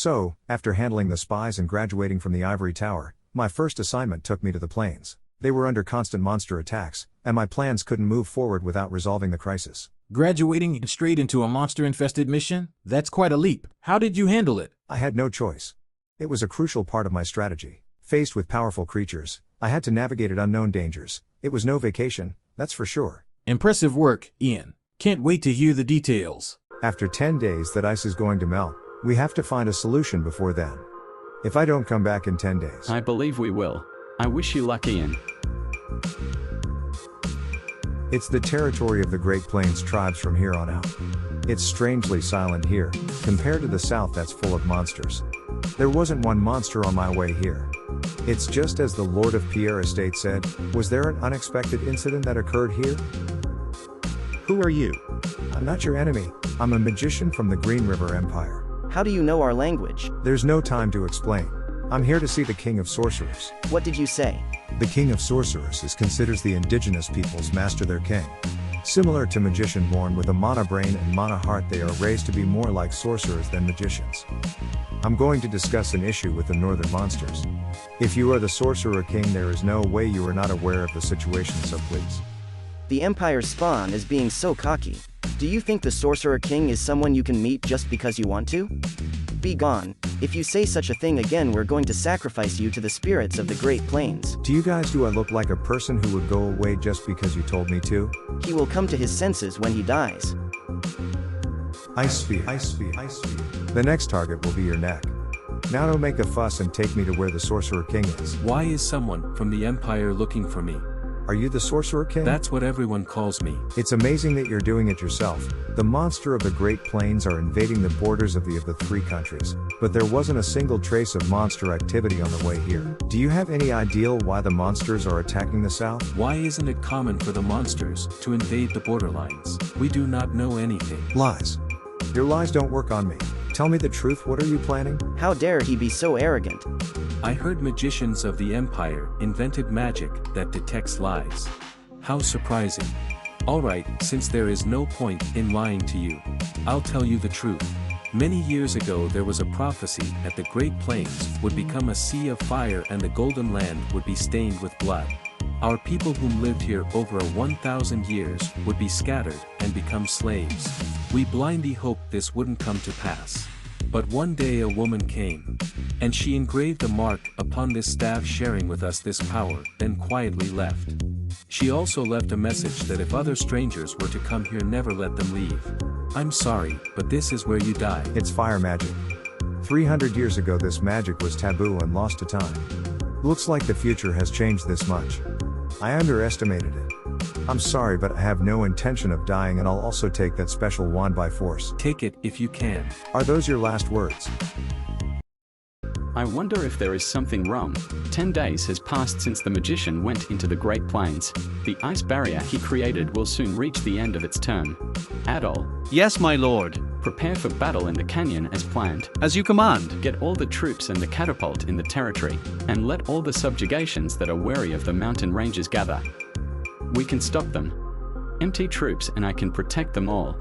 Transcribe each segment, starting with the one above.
So, after handling the spies and graduating from the ivory tower, my first assignment took me to the plains. They were under constant monster attacks, and my plans couldn't move forward without resolving the crisis. Graduating straight into a monster-infested mission? That's quite a leap. How did you handle it? I had no choice. It was a crucial part of my strategy. Faced with powerful creatures, I had to navigate unknown dangers. It was no vacation, that's for sure. Impressive work, Ian. Can't wait to hear the details. After 10 days that ice is going to melt, we have to find a solution before then. If I don't come back in 10 days. I believe we will. I wish you luck, Ian. It's the territory of the Great Plains tribes from here on out. It's strangely silent here, compared to the south that's full of monsters. There wasn't one monster on my way here. It's just as the Lord of Pierre Estate said, was there an unexpected incident that occurred here? Who are you? I'm not your enemy, I'm a magician from the Green River Empire. How do you know our language? There's no time to explain. I'm here to see the King of Sorcerers. What did you say? The King of Sorcerers is considers the indigenous peoples master their king. Similar to magician born with a mana brain and mana heart, they are raised to be more like sorcerers than magicians. I'm going to discuss an issue with the northern monsters. If you are the Sorcerer King, there is no way you are not aware of the situation, so please. The Empire's spawn is being so cocky. Do you think the Sorcerer King is someone you can meet just because you want to? Be gone. If you say such a thing again, we're going to sacrifice you to the spirits of the Great Plains. To you guys, do I look like a person who would go away just because you told me to? He will come to his senses when he dies. Ice sphere. The next target will be your neck. Now don't make a fuss and take me to where the Sorcerer King is. Why is someone from the Empire looking for me? Are you the Sorcerer King? That's what everyone calls me. It's amazing that you're doing it yourself. The monster of the Great Plains are invading the borders of the three countries, but there wasn't a single trace of monster activity on the way here. Do you have any idea why the monsters are attacking the south? Why isn't it common for the monsters to invade the borderlines? We do not know anything. Lies. Your lies don't work on me. Tell me the truth, what are you planning? How dare he be so arrogant? I heard magicians of the Empire invented magic that detects lies. How surprising. Alright, since there is no point in lying to you, I'll tell you the truth. Many years ago there was a prophecy that the Great Plains would become a sea of fire and the Golden Land would be stained with blood. Our people whom lived here over 1,000 years would be scattered and become slaves. We blindly hoped this wouldn't come to pass. But one day a woman came, and she engraved a mark upon this staff, sharing with us this power, then quietly left. She also left a message that if other strangers were to come here, never let them leave. I'm sorry, but this is where you die. It's fire magic. 300 years ago this magic was taboo and lost to time. Looks like the future has changed this much. I underestimated it. I'm sorry, but I have no intention of dying, and I'll also take that special wand by force. Take it if you can. Are those your last words? I wonder if there is something wrong. 10 days has passed since the magician went into the Great Plains. The ice barrier he created will soon reach the end of its term. Adol. Yes, my lord. Prepare for battle in the canyon as planned. As you command. Get all the troops and the catapult in the territory, and let all the subjugations that are wary of the mountain ranges gather. We can stop them. Empty troops and I can protect them all.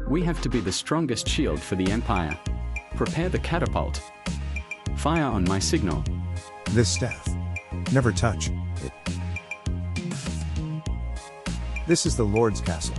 We have to be the strongest shield for the Empire. Prepare the catapult. Fire on my signal. This staff. Never touch it. This is the Lord's castle.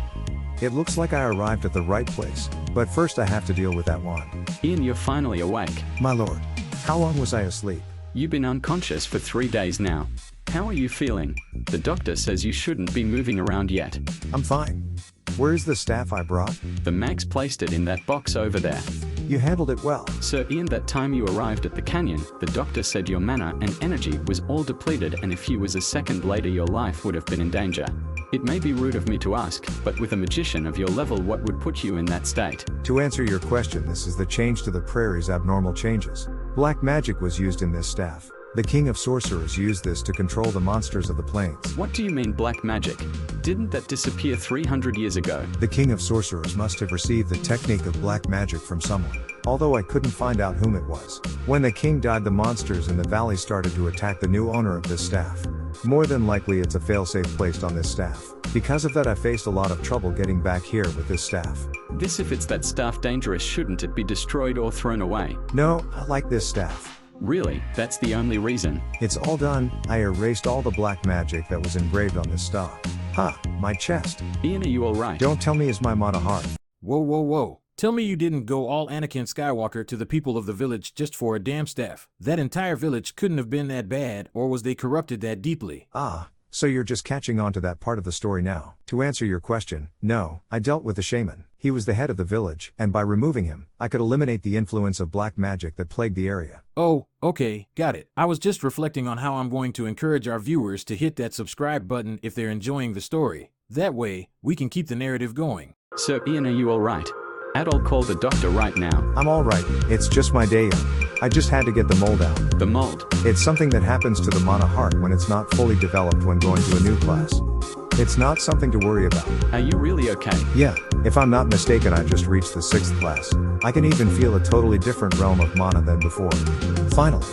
It looks like I arrived at the right place, but first I have to deal with that wand. Ian, you're finally awake. My lord, how long was I asleep? You've been unconscious for 3 days now. How are you feeling? The doctor says you shouldn't be moving around yet. I'm fine. Where is the staff I brought? The Mags placed it in that box over there. You handled it well. Sir Ian, that time you arrived at the canyon, the doctor said your mana and energy was all depleted, and if you was a second later your life would have been in danger. It may be rude of me to ask, but with a magician of your level, what would put you in that state? To answer your question, this is the change to the prairie's abnormal changes. Black magic was used in this staff. The King of Sorcerers used this to control the monsters of the plains. What do you mean black magic? Didn't that disappear 300 years ago? The King of Sorcerers must have received the technique of black magic from someone, although I couldn't find out whom it was. When the king died, the monsters in the valley started to attack the new owner of this staff. More than likely it's a failsafe placed on this staff. Because of that I faced a lot of trouble getting back here with this staff. This if it's that staff dangerous, shouldn't it be destroyed or thrown away? No, I like this staff. Really, that's the only reason? It's all done. I erased all the black magic that was engraved on this staff. Ha, my chest. Ian, are you alright? Don't tell me is my mana hard. Whoa, whoa, whoa. Tell me you didn't go all Anakin Skywalker to the people of the village just for a damn staff. That entire village couldn't have been that bad, or was they corrupted that deeply? Ah, so you're just catching on to that part of the story now. To answer your question, no, I dealt with the shaman. He was the head of the village, and by removing him, I could eliminate the influence of black magic that plagued the area. Oh, okay, got it. I was just reflecting on how I'm going to encourage our viewers to hit that subscribe button if they're enjoying the story. That way, we can keep the narrative going. So Ian, are you alright? I'll call the doctor right now. I'm alright, it's just my day young. I just had to get the mold out. The mold? It's something that happens to the mana heart when it's not fully developed when going to a new class. It's not something to worry about. Are you really okay? Yeah, if I'm not mistaken I just reached the 6th class. I can even feel a totally different realm of mana than before. Finally.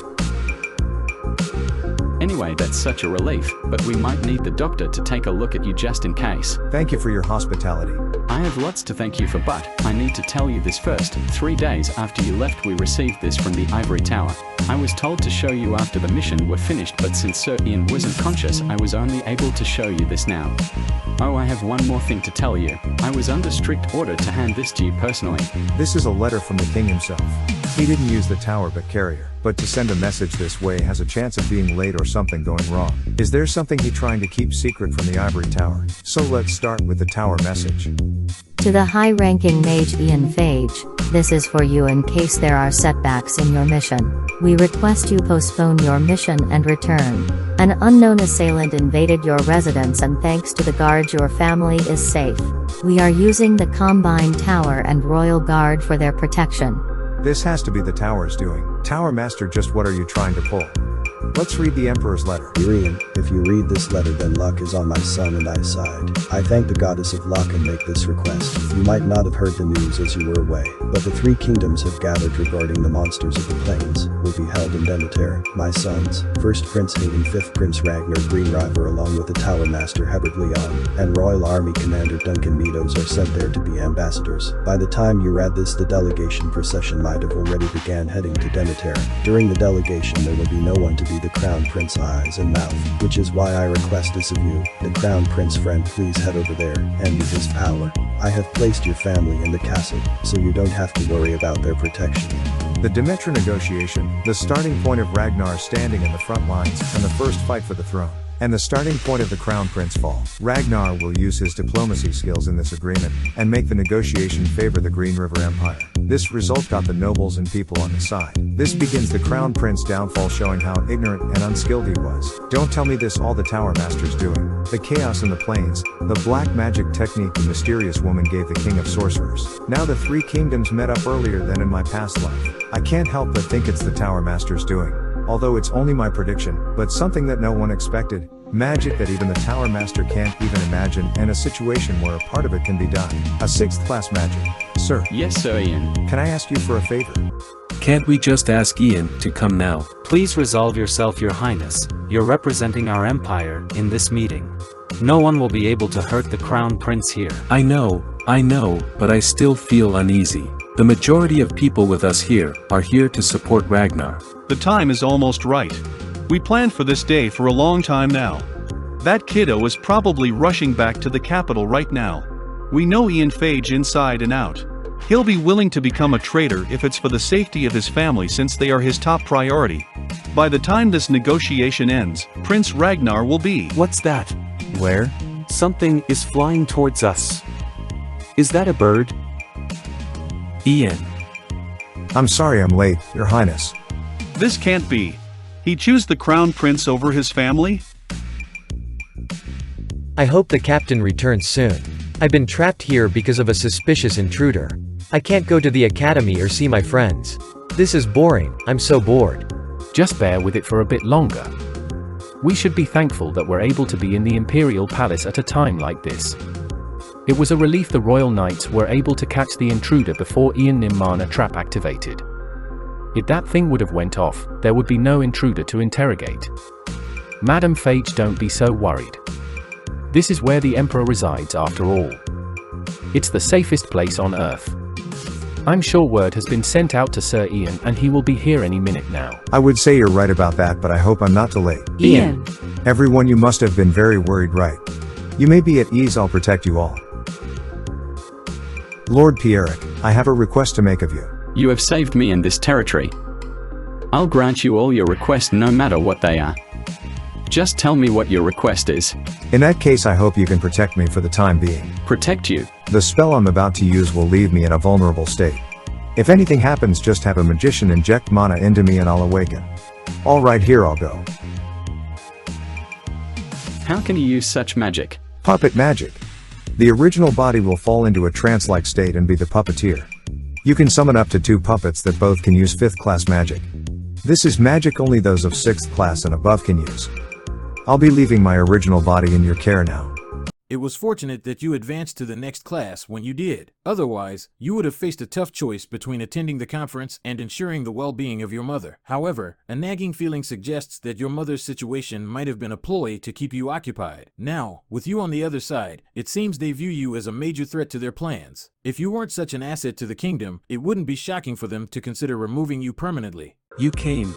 Anyway, that's such a relief, but we might need the doctor to take a look at you just in case. Thank you for your hospitality. I have lots to thank you for, but I need to tell you this first. 3 days after you left we received this from the ivory tower. I was told to show you after the mission were finished, but since Sir Ian wasn't conscious I was only able to show you this now. Oh, I have one more thing to tell you. I was under strict order to hand this to you personally. This is a letter from the king himself. He didn't use the tower but carrier. But to send a message this way has a chance of being late or something going wrong. Is there something he trying to keep secret from the ivory tower? So let's start with the tower message. To the high-ranking mage Ian Page, this is for you in case there are setbacks in your mission. We request you postpone your mission and return. An unknown assailant invaded your residence and thanks to the guards your family is safe. We are using the Combine Tower and Royal Guard for their protection. This has to be the tower's doing. Tower Master, just what are you trying to pull? Let's read the Emperor's letter. Ian, if you read this letter then luck is on my son and I's side. I thank the goddess of luck and make this request. You might not have heard the news as you were away, but the 3 kingdoms have gathered regarding the monsters of the plains, will be held in Demeter. My sons, 1st Prince Hayden, 5th Prince Ragnar Greenriver along with the Tower Master Hebert Leon, and Royal Army Commander Duncan Meadows are sent there to be ambassadors. By the time you read this the delegation procession might have already began heading to Demeter. During the delegation there will be no one to be the Crown Prince eyes and mouth, which is why I request this of you. The Crown Prince friend, please head over there, and with his power, I have placed your family in the castle, so you don't have to worry about their protection. The Demeter negotiation, the starting point of Ragnar standing in the front lines, and the first fight for the throne. And the starting point of the Crown Prince fall. Ragnar will use his diplomacy skills in this agreement, and make the negotiation favor the Green River Empire. This result got the nobles and people on his side. This begins the Crown Prince downfall, showing how ignorant and unskilled he was. Don't tell me this all the Tower Master's doing. The chaos in the plains, the black magic technique the mysterious woman gave the king of sorcerers. Now the 3 kingdoms met up earlier than in my past life. I can't help but think it's the Tower Master's doing. Although it's only my prediction, but something that no one expected. Magic that even the Tower Master can't even imagine, and a situation where a part of it can be done. A 6th class magic. Sir. Yes, Sir Ian. Can I ask you for a favor? Can't we just ask Ian to come now? Please resolve yourself, Your Highness. You're representing our empire in this meeting. No one will be able to hurt the Crown Prince here. I know, but I still feel uneasy. The majority of people with us here are here to support Ragnar. The time is almost right. We planned for this day for a long time now. That kiddo is probably rushing back to the capital right now. We know Ian Page inside and out. He'll be willing to become a traitor if it's for the safety of his family, since they are his top priority. By the time this negotiation ends, Prince Ragnar will be— What's that? Where? Something is flying towards us. Is that a bird? Ian. I'm sorry I'm late, Your Highness. This can't be. He chose the Crown Prince over his family? I hope the captain returns soon. I've been trapped here because of a suspicious intruder. I can't go to the academy or see my friends. This is boring, I'm so bored. Just bear with it for a bit longer. We should be thankful that we're able to be in the Imperial Palace at a time like this. It was a relief the Royal Knights were able to catch the intruder before Ian Nimmana trap activated. If that thing would have went off, there would be no intruder to interrogate. Madam Phage, don't be so worried. This is where the Emperor resides after all. It's the safest place on Earth. I'm sure word has been sent out to Sir Ian and he will be here any minute now. I would say you're right about that, but I hope I'm not too late. Ian. Everyone, you must have been very worried, right? You may be at ease, I'll protect you all. Lord Pierrick, I have a request to make of you. You have saved me in this territory. I'll grant you all your requests no matter what they are. Just tell me what your request is. In that case, I hope you can protect me for the time being. Protect you? The spell I'm about to use will leave me in a vulnerable state. If anything happens, just have a magician inject mana into me and I'll awaken. Alright, here I'll go. How can you use such magic? Puppet magic. The original body will fall into a trance-like state and be the puppeteer. You can summon up to 2 puppets that both can use 5th class magic. This is magic only those of 6th class and above can use. I'll be leaving my original body in your care now. It was fortunate that you advanced to the next class when you did. Otherwise, you would have faced a tough choice between attending the conference and ensuring the well-being of your mother. However, a nagging feeling suggests that your mother's situation might have been a ploy to keep you occupied. Now, with you on the other side, it seems they view you as a major threat to their plans. If you weren't such an asset to the kingdom, it wouldn't be shocking for them to consider removing you permanently. You came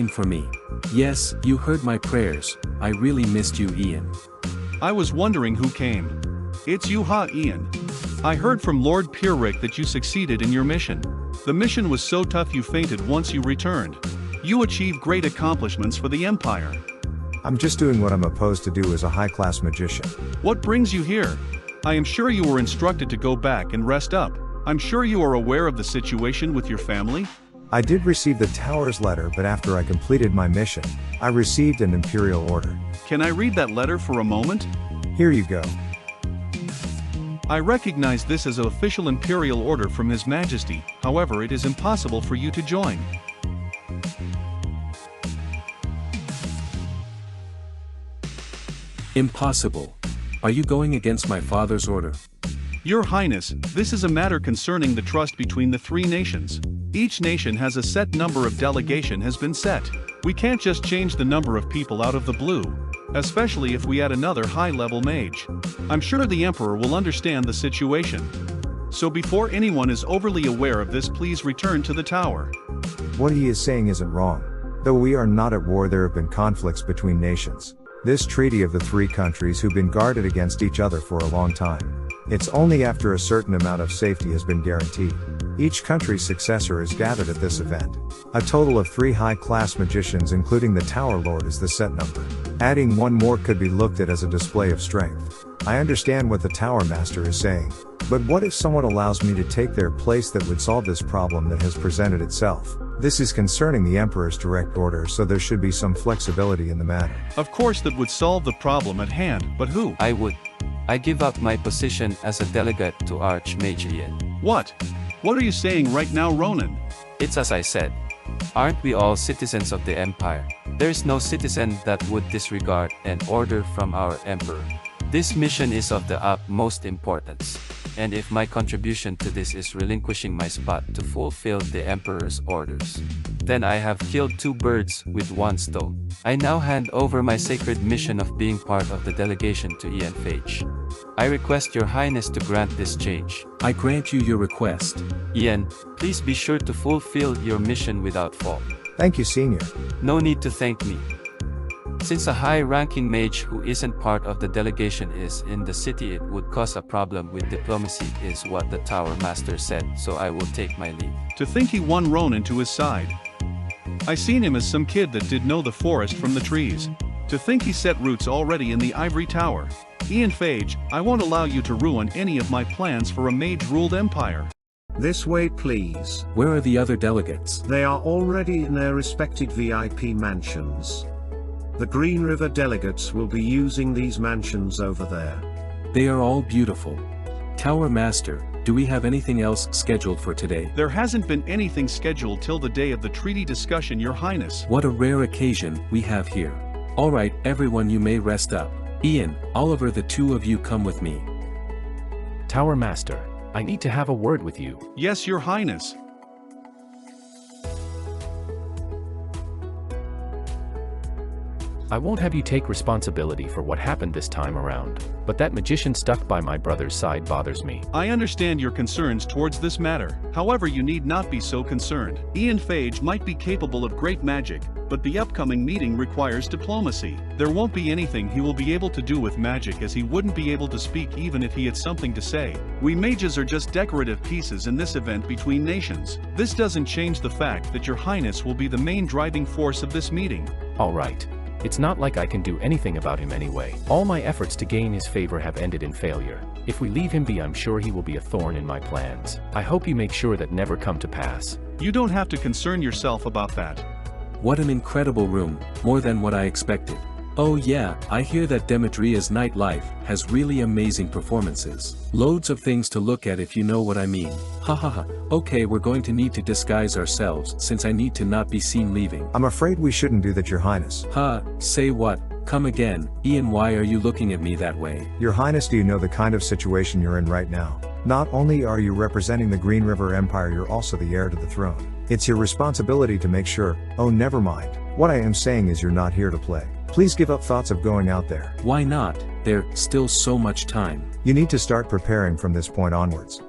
for me. Yes, you heard my prayers. I really missed you, Ian. I was wondering who came. It's you, Ian. I heard from Lord Pierrick that you succeeded in your mission. The mission was so tough you fainted once you returned. You achieved great accomplishments for the Empire. I'm just doing what I'm supposed to do as a high-class magician. What brings you here? I am sure you were instructed to go back and rest up. I'm sure you are aware of the situation with your family. I did receive the Tower's letter, but after I completed my mission, I received an Imperial order. Can I read that letter for a moment? Here you go. I recognize this as an official Imperial order from His Majesty, however it is impossible for you to join. Impossible. Are you going against my father's order? Your Highness, this is a matter concerning the trust between the 3 nations. Each nation has a set number of delegation has been set. We can't just change the number of people out of the blue, especially if we add another high-level mage. I'm sure the Emperor will understand the situation. So before anyone is overly aware of this, please return to the tower. What he is saying isn't wrong. Though we are not at war, there have been conflicts between nations. This treaty of the 3 countries who've been guarded against each other for a long time. It's only after a certain amount of safety has been guaranteed. Each country's successor is gathered at this event. A total of 3 high-class magicians including the Tower Lord is the set number. Adding 1 more could be looked at as a display of strength. I understand what the Tower Master is saying. But what if someone allows me to take their place that would solve this problem that has presented itself? This is concerning the Emperor's direct order, so there should be some flexibility in the matter. Of course that would solve the problem at hand, but who? I would. I give up my position as a delegate to Archmage Ian. What? What are you saying right now, Ronan? It's as I said. Aren't we all citizens of the Empire? There's no citizen that would disregard an order from our Emperor. This mission is of the utmost importance. And if my contribution to this is relinquishing my spot to fulfill the Emperor's orders, then I have killed 2 birds with 1 stone. I now hand over my sacred mission of being part of the delegation to Ian Page. I request your Highness to grant this change. I grant you your request. Ian, please be sure to fulfill your mission without fault. Thank you, Senior. No need to thank me. Since a high-ranking mage who isn't part of the delegation is in the city, it would cause a problem with diplomacy, is what the Tower Master said, so I will take my leave. To think he won Ronan to his side. I seen him as some kid that did know the forest from the trees. To think he set roots already in the ivory tower. Ian Page, I won't allow you to ruin any of my plans for a mage-ruled empire. This way, please. Where are the other delegates? They are already in their respected VIP mansions. The Green River delegates will be using these mansions over there. They are all beautiful. Tower Master, do we have anything else scheduled for today? There hasn't been anything scheduled till the day of the treaty discussion, Your Highness. What a rare occasion we have here. Alright, everyone, you may rest up. Ian, Oliver, the 2 of you come with me. Tower Master, I need to have a word with you. Yes, Your Highness. I won't have you take responsibility for what happened this time around, but that magician stuck by my brother's side bothers me. I understand your concerns towards this matter, however you need not be so concerned. Ian Page might be capable of great magic, but the upcoming meeting requires diplomacy. There won't be anything he will be able to do with magic, as he wouldn't be able to speak even if he had something to say. We mages are just decorative pieces in this event between nations. This doesn't change the fact that your highness will be the main driving force of this meeting. Alright. It's not like I can do anything about him anyway. All my efforts to gain his favor have ended in failure. If we leave him be, I'm sure he will be a thorn in my plans. I hope you make sure that never come to pass. You don't have to concern yourself about that. What an incredible room, more than what I expected. Oh yeah, I hear that Demetria's nightlife has really amazing performances. Loads of things to look at if you know what I mean. Hahaha, okay, we're going to need to disguise ourselves since I need to not be seen leaving. I'm afraid we shouldn't do that, Your Highness. Say what? Come again, Ian, why are you looking at me that way? Your Highness, do you know the kind of situation you're in right now? Not only are you representing the Green River Empire, you're also the heir to the throne. It's your responsibility to make sure. Oh, never mind. What I am saying is you're not here to play. Please give up thoughts of going out there. Why not? There's still so much time. You need to start preparing from this point onwards.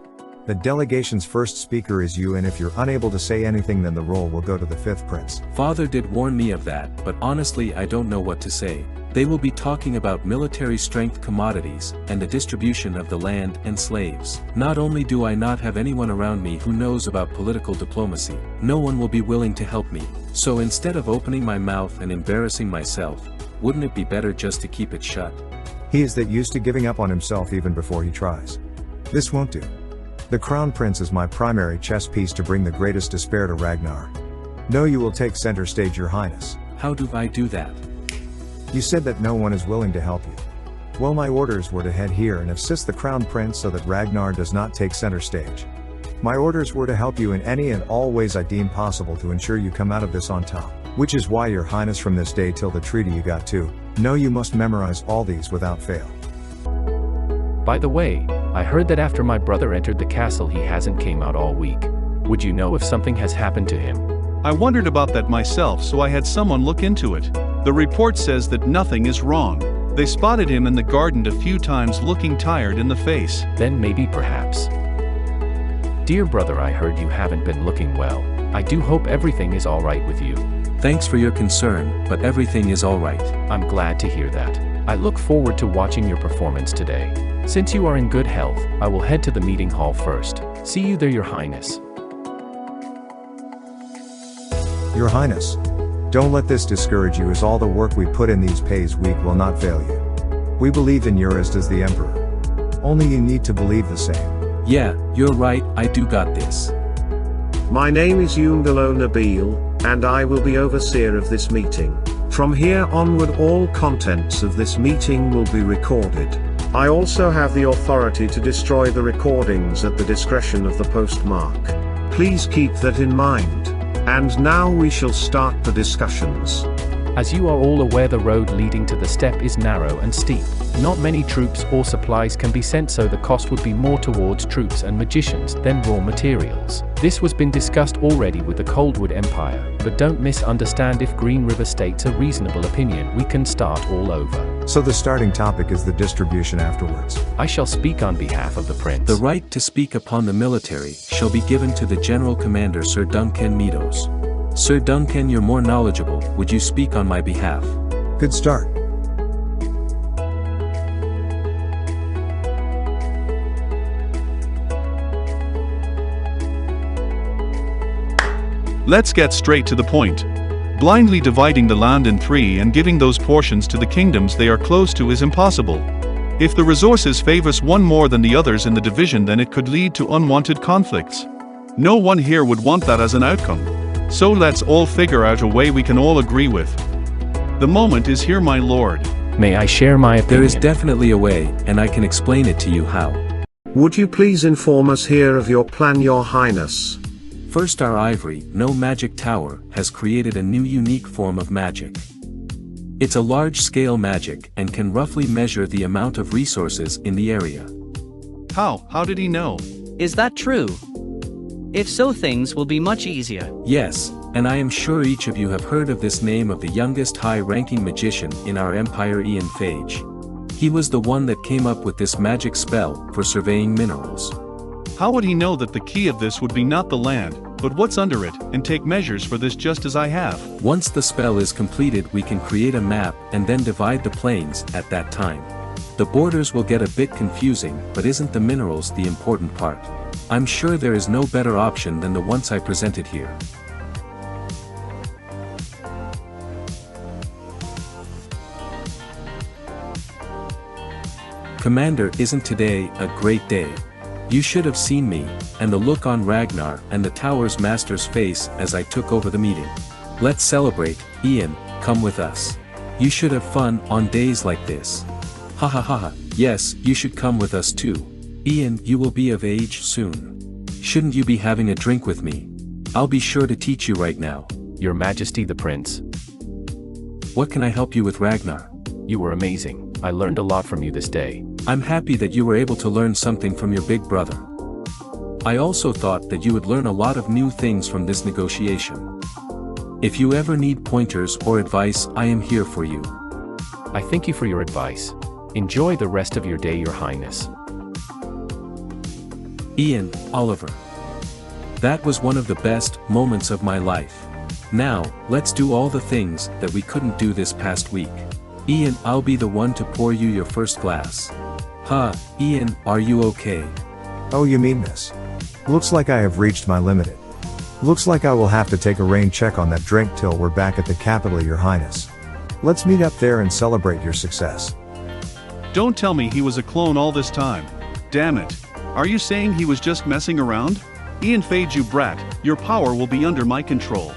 The delegation's first speaker is you, and if you're unable to say anything, then the role will go to the fifth prince. Father did warn me of that, but honestly I don't know what to say. They will be talking about military strength commodities, and the distribution of the land and slaves. Not only do I not have anyone around me who knows about political diplomacy, no one will be willing to help me. So instead of opening my mouth and embarrassing myself, wouldn't it be better just to keep it shut? He is that used to giving up on himself even before he tries. This won't do. The Crown Prince is my primary chess piece to bring the greatest despair to Ragnar. No, you will take center stage, Your Highness. How do I do that? You said that no one is willing to help you. Well, my orders were to head here and assist the Crown Prince so that Ragnar does not take center stage. My orders were to help you in any and all ways I deem possible to ensure you come out of this on top. Which is why, Your Highness, from this day till the treaty you got to, know you must memorize all these without fail. By the way, I heard that after my brother entered the castle he hasn't came out all week. Would you know if something has happened to him? I wondered about that myself, so I had someone look into it. The report says that nothing is wrong. They spotted him in the garden a few times looking tired in the face. Then maybe perhaps. Dear brother, I heard you haven't been looking well. I do hope everything is alright with you. Thanks for your concern, but everything is alright. I'm glad to hear that. I look forward to watching your performance today. Since you are in good health, I will head to the meeting hall first. See you there, Your Highness. Your Highness, don't let this discourage you, as all the work we put in these pays week will not fail you. We believe in yourist as the Emperor. Only you need to believe the same. Yeah, you're right, I do got this. My name is Yundalo Nabil, and I will be overseer of this meeting. From here onward, all contents of this meeting will be recorded. I also have the authority to destroy the recordings at the discretion of the postmark. Please keep that in mind. And now we shall start the discussions. As you are all aware, the road leading to the steppe is narrow and steep. Not many troops or supplies can be sent, so the cost would be more towards troops and magicians than raw materials. This was been discussed already with the Coldwood Empire, but don't misunderstand. If Green River states a reasonable opinion, we can start all over. So the starting topic is the distribution afterwards. I shall speak on behalf of the prince. The right to speak upon the military shall be given to the General Commander Sir Duncan Meadows. Sir Duncan, you're more knowledgeable, would you speak on my behalf? Good start. Let's get straight to the point. Blindly dividing the land in three and giving those portions to the kingdoms they are close to is impossible. If the resources favors one more than the others in the division, then it could lead to unwanted conflicts. No one here would want that as an outcome. So let's all figure out a way we can all agree with. The moment is here, my lord. May I share my opinion? There is definitely a way, and I can explain it to you how. Would you please inform us here of your plan, Your Highness? First, our ivory, no magic tower, has created a new unique form of magic. It's a large-scale magic and can roughly measure the amount of resources in the area. How did he know? Is that true? If so, things will be much easier. Yes, and I am sure each of you have heard of this name of the youngest high-ranking magician in our empire, Ian Page. He was the one that came up with this magic spell for surveying minerals. How would he know that the key of this would be not the land, but what's under it, and take measures for this just as I have? Once the spell is completed, we can create a map and then divide the plains at that time. The borders will get a bit confusing, but isn't the minerals the important part? I'm sure there is no better option than the ones I presented here. Commander, isn't today a great day? You should have seen me, and the look on Ragnar and the Tower's master's face as I took over the meeting. Let's celebrate, Ian, come with us. You should have fun on days like this. Ha ha ha ha, yes, you should come with us too. Ian, you will be of age soon. Shouldn't you be having a drink with me? I'll be sure to teach you right now. Your Majesty the Prince. What can I help you with, Ragnar? You were amazing. I learned a lot from you this day. I'm happy that you were able to learn something from your big brother. I also thought that you would learn a lot of new things from this negotiation. If you ever need pointers or advice, I am here for you. I thank you for your advice. Enjoy the rest of your day, Your Highness. Ian, Oliver. That was one of the best moments of my life. Now, let's do all the things that we couldn't do this past week. Ian, I'll be the one to pour you your first glass. Ian, are you okay? Oh, you mean this? Looks like I have reached my limit. Looks like I will have to take a rain check on that drink till we're back at the capital, Your Highness. Let's meet up there and celebrate your success. Don't tell me he was a clone all this time. Damn it. Are you saying he was just messing around? Ian Page, you brat, your power will be under my control.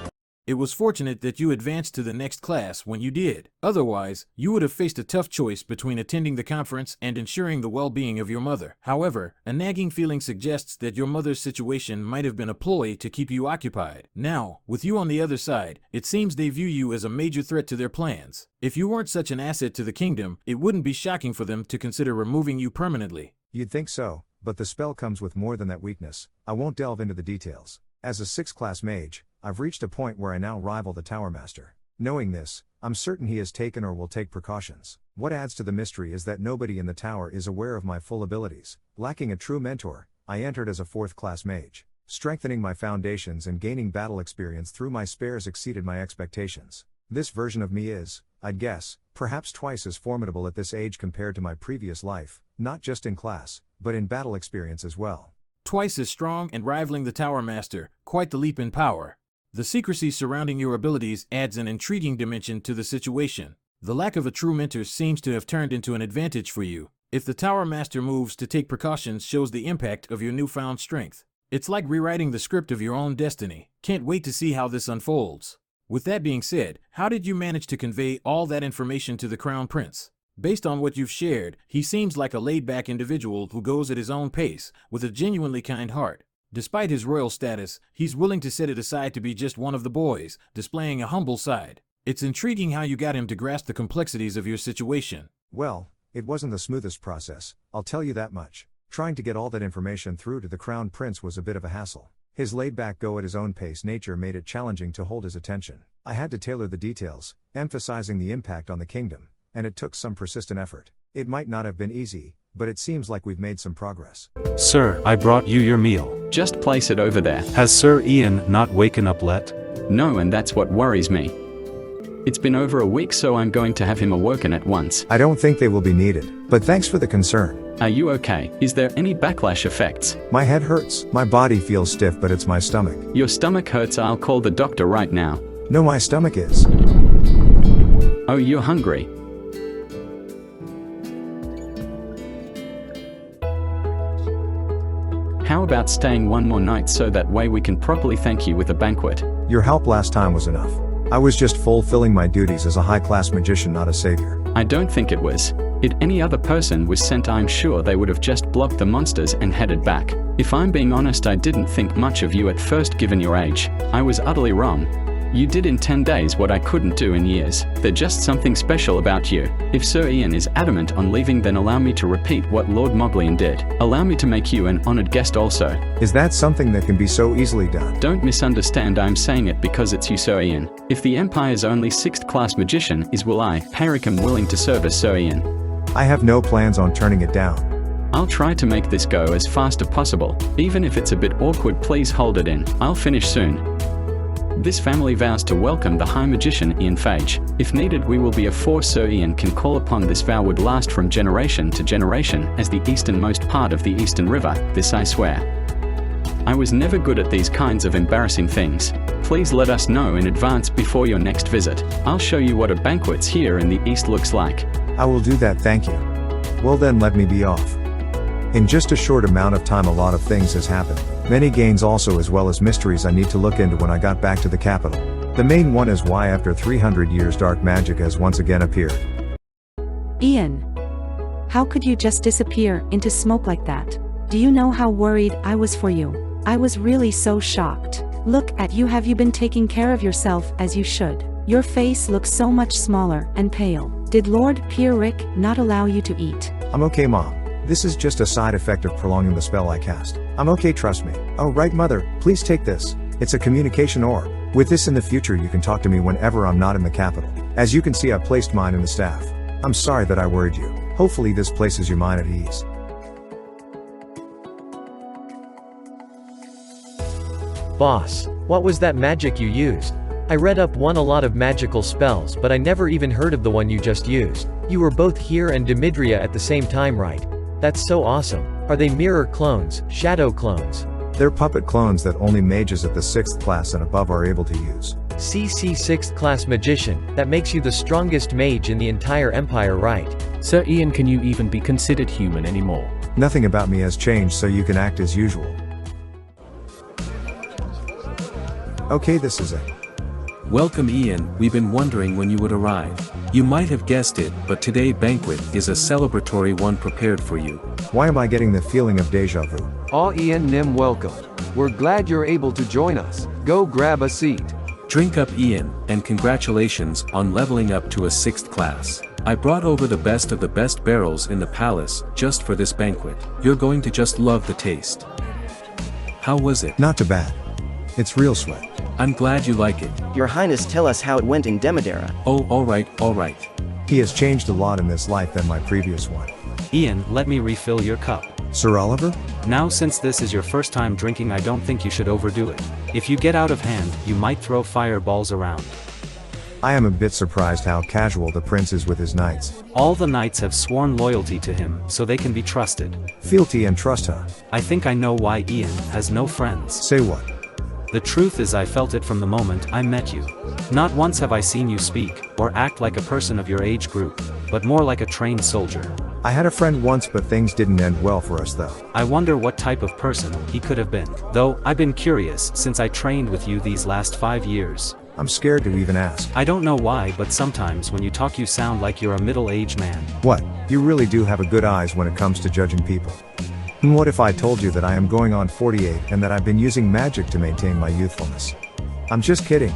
It was fortunate that you advanced to the next class when you did. Otherwise, you would have faced a tough choice between attending the conference and ensuring the well-being of your mother. However, a nagging feeling suggests that your mother's situation might have been a ploy to keep you occupied. Now, with you on the other side, it seems they view you as a major threat to their plans. If you weren't such an asset to the kingdom, it wouldn't be shocking for them to consider removing you permanently. You'd think so, but the spell comes with more than that weakness. I won't delve into the details. As a 6th class mage, I've reached a point where I now rival the Tower Master. Knowing this, I'm certain he has taken or will take precautions. What adds to the mystery is that nobody in the tower is aware of my full abilities. Lacking a true mentor, I entered as a 4th class mage. Strengthening my foundations and gaining battle experience through my spares exceeded my expectations. This version of me is, I'd guess, perhaps twice as formidable at this age compared to my previous life, not just in class, but in battle experience as well. Twice as strong and rivaling the Tower Master, quite the leap in power. The secrecy surrounding your abilities adds an intriguing dimension to the situation. The lack of a true mentor seems to have turned into an advantage for you. If the Tower Master moves to take precautions shows the impact of your newfound strength. It's like rewriting the script of your own destiny. Can't wait to see how this unfolds. With that being said, how did you manage to convey all that information to the Crown Prince? Based on what you've shared, he seems like a laid-back individual who goes at his own pace, with a genuinely kind heart. Despite his royal status, he's willing to set it aside to be just one of the boys, displaying a humble side. It's intriguing how you got him to grasp the complexities of your situation. Well, it wasn't the smoothest process, I'll tell you that much. Trying to get all that information through to the Crown Prince was a bit of a hassle. His laid-back go-at-his-own-pace nature made it challenging to hold his attention. I had to tailor the details, emphasizing the impact on the kingdom, and it took some persistent effort. It might not have been easy, but it seems like we've made some progress. Sir, I brought you your meal. Just place it over there. Has Sir Ian not waken up yet? No, and that's what worries me. It's been over a week, so I'm going to have him awoken at once. I don't think they will be needed, but thanks for the concern. Are you okay? Is there any backlash effects? My head hurts, my body feels stiff, but it's my stomach. Your stomach hurts, I'll call the doctor right now. No, my stomach is. Oh, you're hungry. How about staying one more night so that way we can properly thank you with a banquet? Your help last time was enough. I was just fulfilling my duties as a high-class magician, not a savior. I don't think it was. If any other person was sent, I'm sure they would have just blocked the monsters and headed back. If I'm being honest, I didn't think much of you at first given your age. I was utterly wrong. You did in 10 days what I couldn't do in years. There's just something special about you. If Sir Ian is adamant on leaving, then allow me to repeat what Lord Moglian did. Allow me to make you an honored guest also. Is that something that can be so easily done? Don't misunderstand, I'm saying it because it's you, Sir Ian. If the Empire's only 6th class magician is will I, Paracum, willing to serve as Sir Ian. I have no plans on turning it down. I'll try to make this go as fast as possible. Even if it's a bit awkward, please hold it in. I'll finish soon. This family vows to welcome the High Magician Ian Page. If needed, we will be a force Sir Ian can call upon. This vow would last from generation to generation as the easternmost part of the Eastern River, this I swear. I was never good at these kinds of embarrassing things. Please let us know in advance before your next visit. I'll show you what a banquet here in the East looks like. I will do that, thank you. Well then, let me be off. In just a short amount of time, a lot of things has happened. Many gains also, as well as mysteries I need to look into when I got back to the capital. The main one is why after 300 years dark magic has once again appeared. Ian, how could you just disappear into smoke like that? Do you know how worried I was for you? I was really so shocked. Look at you, have you been taking care of yourself as you should? Your face looks so much smaller and pale. Did Lord Pierrick not allow you to eat? I'm okay, Mom. This is just a side effect of prolonging the spell I cast. I'm okay, trust me. Oh right, Mother, please take this. It's a communication orb. With this in the future you can talk to me whenever I'm not in the capital. As you can see, I placed mine in the staff. I'm sorry that I worried you. Hopefully this places your mind at ease. Boss, what was that magic you used? I read up a lot of magical spells, but I never even heard of the one you just used. You were both here and Demidria at the same time, right? That's so awesome. Are they mirror clones, shadow clones? They're puppet clones that only mages at the 6th class and above are able to use. CC 6th class magician, that makes you the strongest mage in the entire empire, right? Sir Ian, can you even be considered human anymore? Nothing about me has changed, so you can act as usual. Okay, this is it. Welcome Ian, we've been wondering when you would arrive. You might have guessed it, but today's banquet is a celebratory one prepared for you. Why am I getting the feeling of deja vu? Aw Ian, Nim, welcome. We're glad you're able to join us. Go grab a seat. Drink up Ian, and congratulations on leveling up to a 6th class. I brought over the best of the best barrels in the palace just for this banquet. You're going to just love the taste. How was it? Not too bad. It's real sweat. I'm glad you like it. Your Highness, tell us how it went in Demidera. Oh, alright. He has changed a lot in this life than my previous one. Ian, let me refill your cup. Sir Oliver? Now, since this is your first time drinking, I don't think you should overdo it. If you get out of hand, you might throw fireballs around. I am a bit surprised how casual the prince is with his knights. All the knights have sworn loyalty to him, so they can be trusted. Fealty and trust, huh? I think I know why Ian has no friends. Say what? The truth is, I felt it from the moment I met you. Not once have I seen you speak, or act like a person of your age group, but more like a trained soldier. I had a friend once, but things didn't end well for us though. I wonder what type of person he could have been. Though, I've been curious since I trained with you these last 5 years. I'm scared to even ask. I don't know why, but sometimes when you talk you sound like you're a middle-aged man. What? You really do have a good eyes when it comes to judging people. And what if I told you that I am going on 48 and that I've been using magic to maintain my youthfulness? I'm just kidding.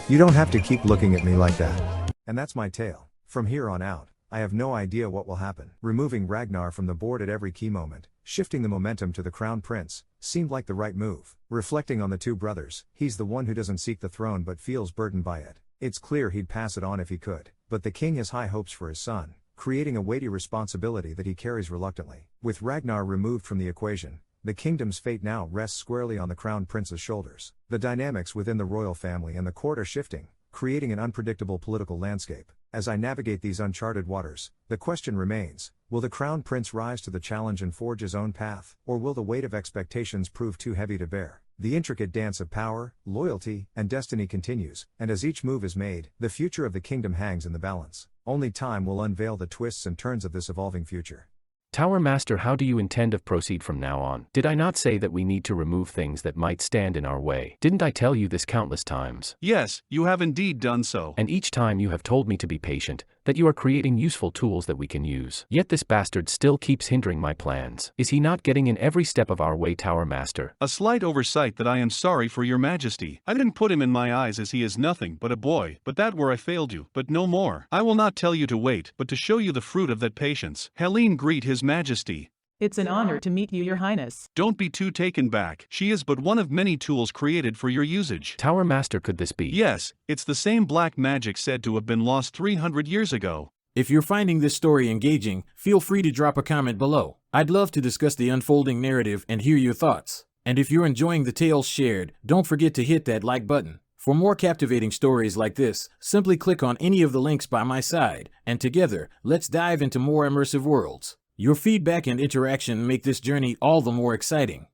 You don't have to keep looking at me like that. And that's my tale. From here on out, I have no idea what will happen. Removing Ragnar from the board at every key moment, shifting the momentum to the Crown Prince, seemed like the right move. Reflecting on the two brothers, he's the one who doesn't seek the throne but feels burdened by it. It's clear he'd pass it on if he could, but the king has high hopes for his son, creating a weighty responsibility that he carries reluctantly. With Ragnar removed from the equation, the kingdom's fate now rests squarely on the Crown Prince's shoulders. The dynamics within the royal family and the court are shifting, creating an unpredictable political landscape. As I navigate these uncharted waters, the question remains, will the Crown Prince rise to the challenge and forge his own path, or will the weight of expectations prove too heavy to bear? The intricate dance of power, loyalty, and destiny continues, and as each move is made, the future of the kingdom hangs in the balance. Only time will unveil the twists and turns of this evolving future. Tower Master, how do you intend to proceed from now on? Did I not say that we need to remove things that might stand in our way? Didn't I tell you this countless times? Yes, you have indeed done so. And each time you have told me to be patient, that you are creating useful tools that we can use. Yet this bastard still keeps hindering my plans. Is he not getting in every step of our way, Tower Master? A slight oversight that I am sorry for, your majesty. I didn't put him in my eyes as he is nothing but a boy, but that where I failed you, but no more. I will not tell you to wait, but to show you the fruit of that patience. Helene, greet his majesty. It's an honor to meet you, your highness. Don't be too taken back. She is but one of many tools created for your usage. Tower Master, could this be? Yes, it's the same black magic said to have been lost 300 years ago. If you're finding this story engaging, feel free to drop a comment below. I'd love to discuss the unfolding narrative and hear your thoughts. And if you're enjoying the tales shared, don't forget to hit that like button. For more captivating stories like this, simply click on any of the links by my side, and together, let's dive into more immersive worlds. Your feedback and interaction make this journey all the more exciting.